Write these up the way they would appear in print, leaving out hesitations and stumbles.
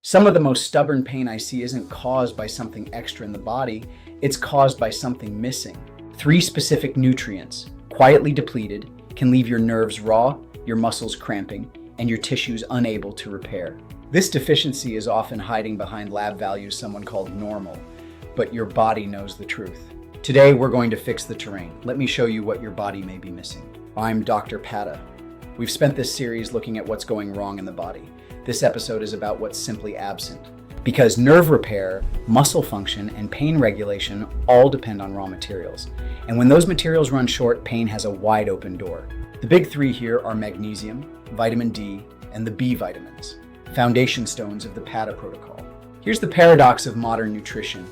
Some of the most stubborn pain I see isn't caused by something extra in the body, it's caused by something missing. 3 specific nutrients, quietly depleted, can leave your nerves raw, your muscles cramping, and your tissues unable to repair. This deficiency is often hiding behind lab values someone called normal, but your body knows the truth. Today, we're going to fix the terrain. Let me show you what your body may be missing. I'm Dr. Padda. We've spent this series looking at what's going wrong in the body. This episode is about what's simply absent. Because nerve repair, muscle function, and pain regulation all depend on raw materials. And when those materials run short, pain has a wide open door. The big 3 here are magnesium, vitamin D, and the B vitamins, foundation stones of the Padda protocol. Here's the paradox of modern nutrition.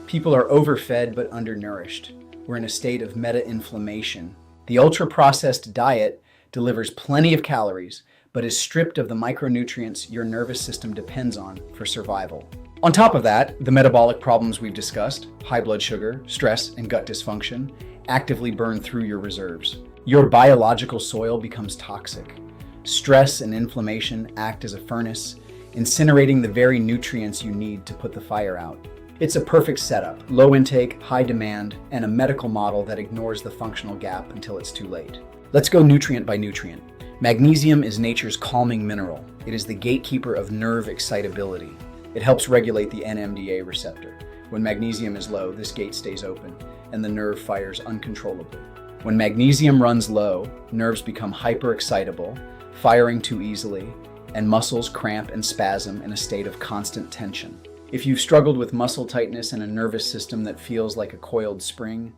People are overfed but undernourished. We're in a state of meta-inflammation. The ultra-processed diet delivers plenty of calories, but is stripped of the micronutrients your nervous system depends on for survival. On top of that, the metabolic problems we've discussed, high blood sugar, stress, and gut dysfunction, actively burn through your reserves. Your biological soil becomes toxic. Stress and inflammation act as a furnace, incinerating the very nutrients you need to put the fire out. It's a perfect setup, low intake, high demand, and a medical model that ignores the functional gap until it's too late. Let's go nutrient by nutrient. Magnesium is nature's calming mineral. It is the gatekeeper of nerve excitability. It helps regulate the NMDA receptor. When magnesium is low, this gate stays open, and the nerve fires uncontrollably. When magnesium runs low, nerves become hyperexcitable, firing too easily, and muscles cramp and spasm in a state of constant tension. If you've struggled with muscle tightness and a nervous system that feels like a coiled spring,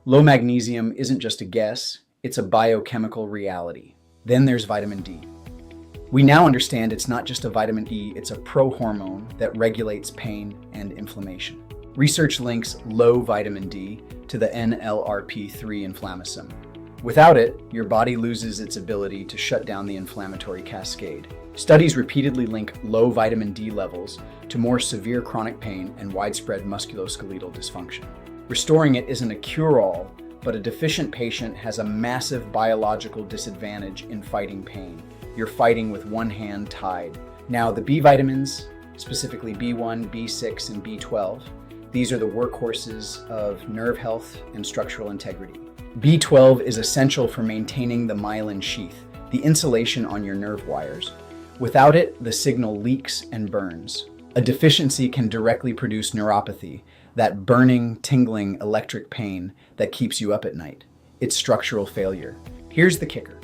low magnesium isn't just a guess, it's a biochemical reality. Then there's vitamin D. We now understand it's not just a vitamin E, it's a pro-hormone that regulates pain and inflammation. Research links low vitamin D to the NLRP3 inflammasome. Without it, your body loses its ability to shut down the inflammatory cascade. Studies repeatedly link low vitamin D levels to more severe chronic pain and widespread musculoskeletal dysfunction. Restoring it isn't a cure-all, but a deficient patient has a massive biological disadvantage in fighting pain. You're fighting with one hand tied. Now, the B vitamins, specifically B1, B6, and B12, these are the workhorses of nerve health and structural integrity. B12 is essential for maintaining the myelin sheath, the insulation on your nerve wires. Without it, the signal leaks and burns. A deficiency can directly produce neuropathy, that burning, tingling, electric pain that keeps you up at night. It's structural failure. Here's the kicker.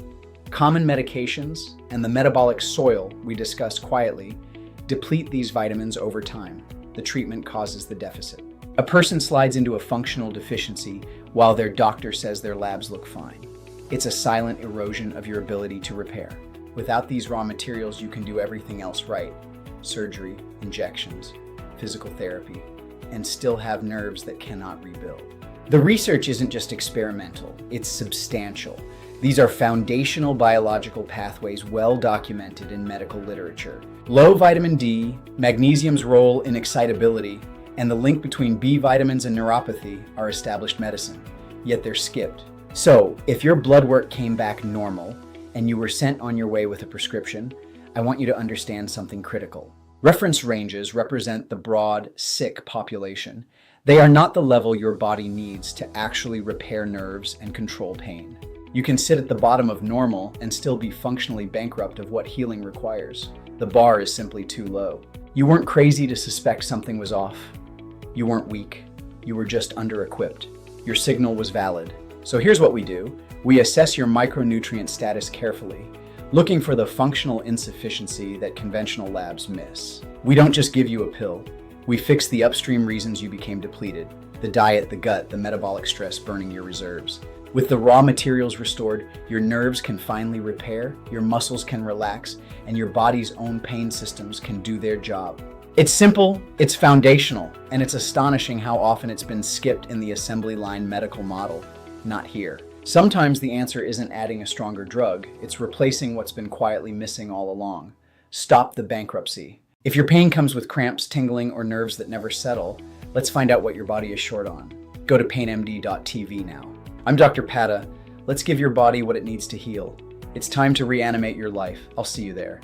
Common medications and the metabolic soil we discussed quietly deplete these vitamins over time. The treatment causes the deficit. A person slides into a functional deficiency while their doctor says their labs look fine. It's a silent erosion of your ability to repair. Without these raw materials, you can do everything else right. Surgery, injections, physical therapy, and still have nerves that cannot rebuild. The research isn't just experimental, it's substantial. These are foundational biological pathways well documented in medical literature. Low vitamin D, magnesium's role in excitability, and the link between B vitamins and neuropathy are established medicine, yet they're skipped. So, if your blood work came back normal and you were sent on your way with a prescription, I want you to understand something critical. Reference ranges represent the broad, sick population. They are not the level your body needs to actually repair nerves and control pain. You can sit at the bottom of normal and still be functionally bankrupt of what healing requires. The bar is simply too low. You weren't crazy to suspect something was off. You weren't weak. You were just under-equipped. Your signal was valid. So here's what we do. We assess your micronutrient status carefully, looking for the functional insufficiency that conventional labs miss. We don't just give you a pill. We fix the upstream reasons you became depleted: the diet, the gut, the metabolic stress burning your reserves. With the raw materials restored, your nerves can finally repair, your muscles can relax, and your body's own pain systems can do their job. It's simple, it's foundational, and it's astonishing how often it's been skipped in the assembly line medical model. Not here. Sometimes the answer isn't adding a stronger drug, it's replacing what's been quietly missing all along. Stop the bankruptcy. If your pain comes with cramps, tingling, or nerves that never settle, let's find out what your body is short on. Go to painmd.tv now. I'm Dr. Padda. Let's give your body what it needs to heal. It's time to reanimate your life. I'll see you there.